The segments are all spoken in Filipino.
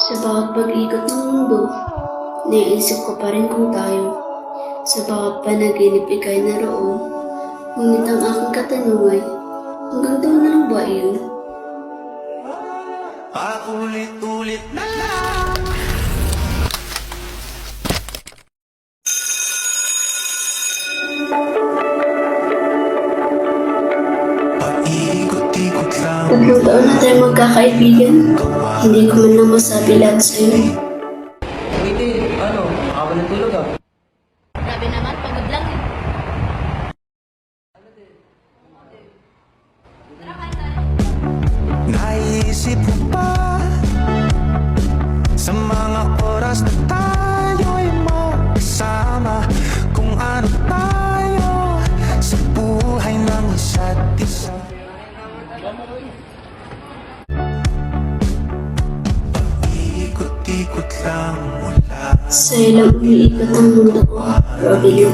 Sa bawat pag-ikot ng mundo, naiisip ko pa rin kung tayo. Sa bawat panaginip ika'y naroon. Ngunit ang aking katanungan, hanggang doon na lang ba iyon? Paulit-ulit na lang. Paikot-ikot lang. 3 taon na tayo magkakaibigan. Hindi ko man lang masabi lahat sa'yo. Hindi, ano, ako ng tulog ah. Grabe naman, pagod lang eh. Naisip mo ba sa mga oras na tayo'y magkasama, kung ano tayo sa buhay ng isa't isa? Paikot-ikot lang mula Sa'yo lang umiikot ang mundo ko, Robilin.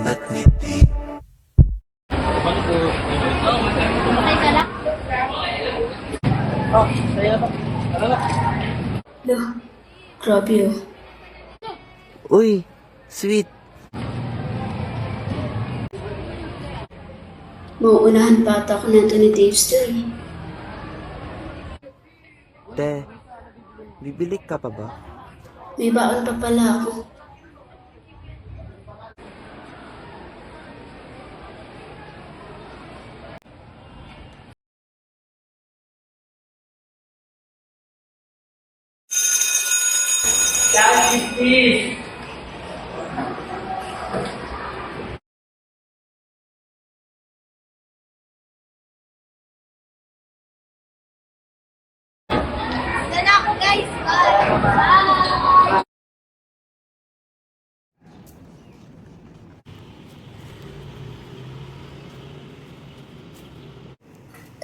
at ngiti. Ay ka lang? Lo, grabe oh. Uy, sweet. Mauunahan pa ata ako nito ni Davester. Te, bibili ka pa ba? May baon pa pala ako. Yan ako guys! Bye!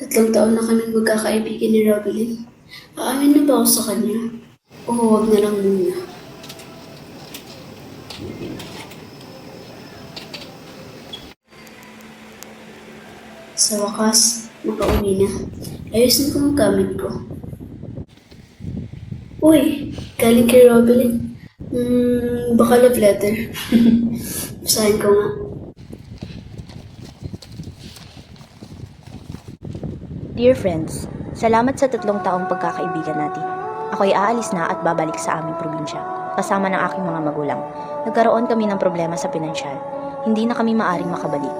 Tatlong taon na kami magkakaibigan ni Robilin. Aamin na ba ako sa kanya? O huwag na lang muna. Sa wakas, makauwi na. Ayusin ko ang gamit ko. Uy, galing kay Robilin. Baka love letter. Basahin ko nga. Dear friends, salamat sa 3 taong pagkakaibigan natin. Ako'y aalis na at babalik sa aming probinsya, kasama ng aking mga magulang. Nagkaroon kami ng problema sa pinansyal. Hindi na kami maaring makabalik.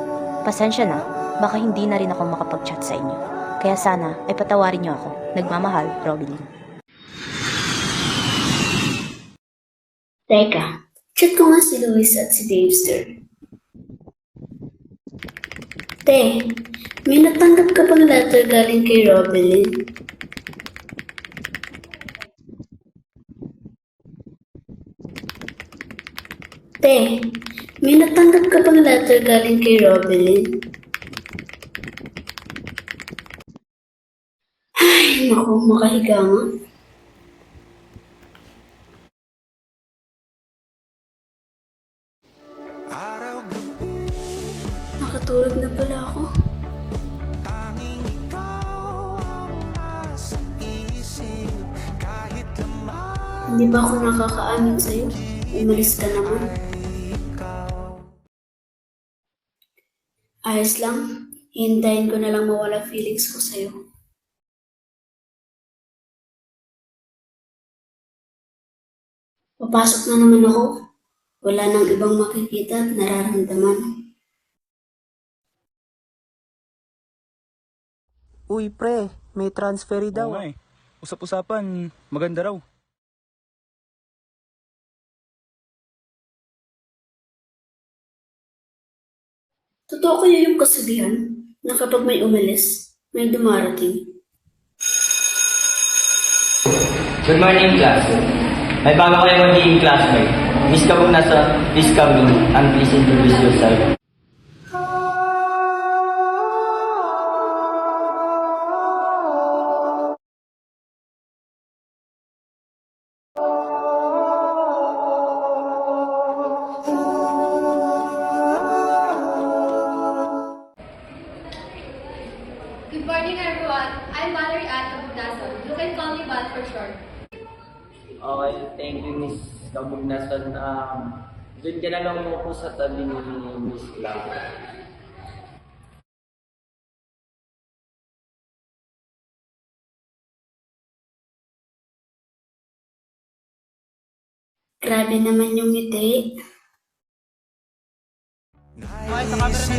Pasensya na, baka hindi na rin ako makapag-chat sa inyo. Kaya sana ay patawarin niyo ako. Nagmamahal, Robilin. Teka, chat ko nga si Luis at si Davester. Te, may natanggap ka bang letter galing kay Robilin? Te, may natanggap ka bang letter galing kay Robilin? Ay, naku, makahiga nga. Araw-gabi, Nakatulog na pala ako. tanging ikaw ang nasa isip. Kahit lamang Hindi ba ako nakakaamin sa'yo? Umalis ka naman. Ayos lang. Hintayin ko na lang mawala feelings ko sa'yo. Papasok na naman ako. Wala nang ibang makikita at nararamdaman. Uy, pre, may transfer daw. Oo nga eh. Usap-usapan, maganda raw. Totoo kaya yung kasabihan na kapag may umalis, may dumarating. Good morning, class. May bago kayo magiging classmate. Miss ka muna sa Please Come In and please introduce yourself. Good morning everyone. I'm Valerie Ann of can call me Val for short. Okay, thank you, Miss Kabugnasan. Doon ka na lang mo po sa tabi ni Miss Clara. Grabe naman yung ngiti.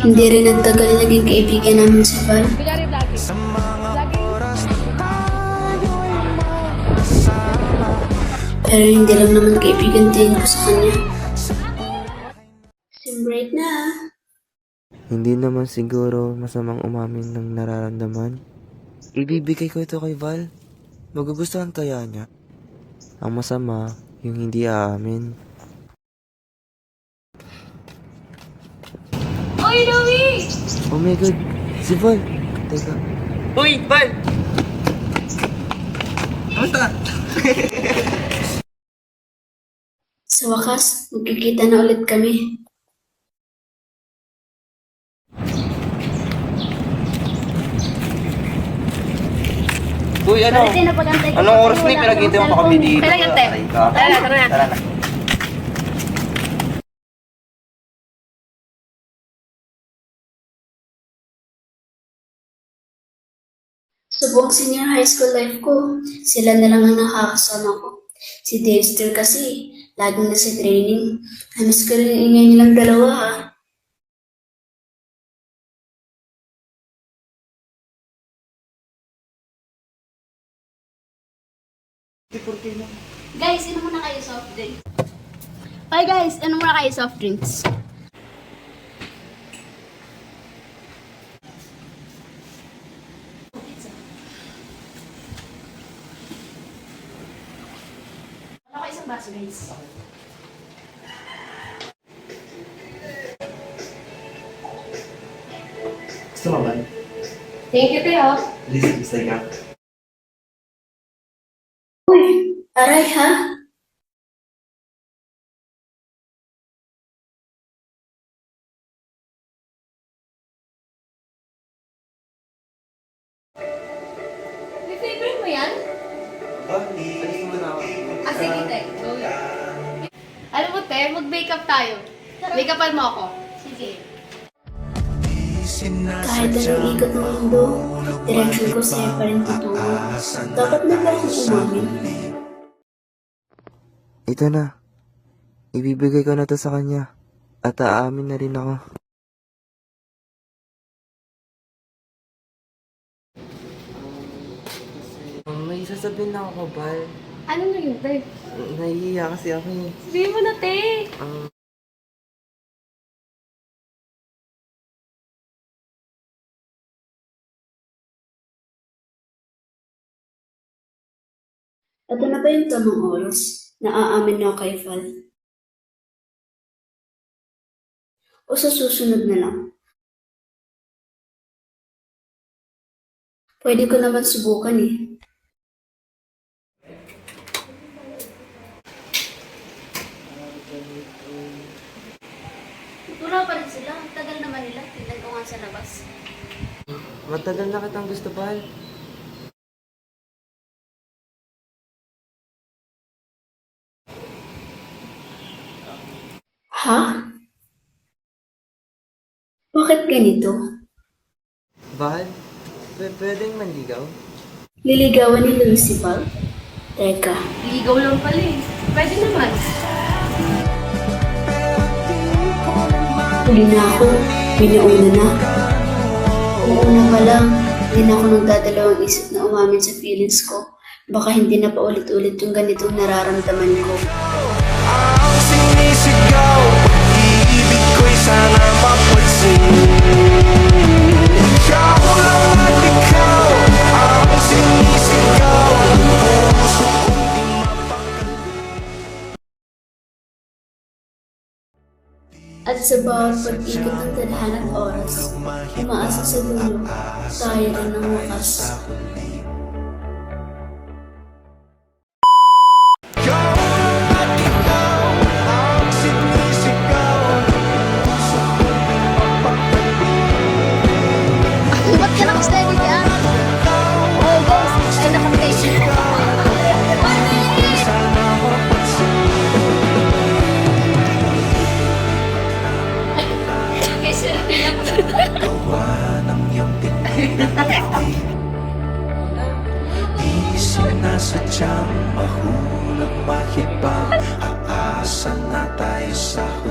Hindi rin nagtagal naging kaibigan namin si Val. Sa mga oras na tayo'y magkasama. Pero hindi lang naman kaibigan din ko sa kanya. Sim break na. Hindi naman siguro masamang umamin ng nararamdaman. Ibibigay ko ito kay Val. Magugustuhan kaya niya. Ang masama, yung hindi aamin. Oy, Louie! Oh my God! Si Val! Teka. Uy, Val! Kamusta? Sa wakas, magkikita na ulit kami. Uy, ano? Anong oras na yung pinagkita mo pa kami dito? Kailan te? Tara na. Tara na. Sa buong senior high school life ko, sila na lang ang nakakasama ko. Si Dexter kasi, laging nasa training. Namiss ko rin yung ingay nilang dalawa ha. Guys, inom muna kayo soft drinks. Okay guys, inom muna kayo soft drinks. Wala ko isang baso guys. Gusto mo ba? Thank you, Teo. Please, gusto ka. Uy, aray ha? May favorite mo yan? Ah, sige, te. Go yan. Alam mo, te, mag-makeup tayo. Make-upan mo ako. Sige. Kahit anong ikot ng mundo, direksyon ko sa'yo pa rin tutungo. Dapat na ba akong umamin? Ito na. Ibibigay ko na to sa kanya. At aamin na rin ako. May sasabihin lang ako, Val. Ano na yun, te? Nahihiya kasi ako eh. Sabihin mo na, te. Ito na ba yung tamang oras na aamin na ako kay Val? O sa susunod na lang? Pwede ko naman subukan eh. Tula pa rin sila. Ang tagal naman nila. Tignan ko nga sa labas. Matagal na kitang gusto, Val. Ha? Bakit ganito? Val, pwedeng manligaw? Liligawan ni Louie si Val? Teka, Ligaw lang pala eh. Pwede naman. huli na ako. Pinauna na. Kung una pa lang, hindi na ako nagdadalawang isip na umamin sa feelings ko. Baka hindi na pa ulit-ulit yung ganitong nararamdaman ko. Ang sinisigaw, pag-ibig ko'y sana mapansin. Ikaw lang at ikaw, ang sinisigaw, ang puso kong di mapakali. At sa bawat pag-ikot ng tadhana at oras, umaasa sa dulo, tayo rin ng wakas. Ikaw lang at ikaw, ang sinisigaw, ang puso kong di mapakali. Ba't ka naka-steady ka? Oh, guys. Ay, naka-face. ng iyong tinginan ako'y di sinasadyang mahulog mahibang. Aasa na tayo sa huli.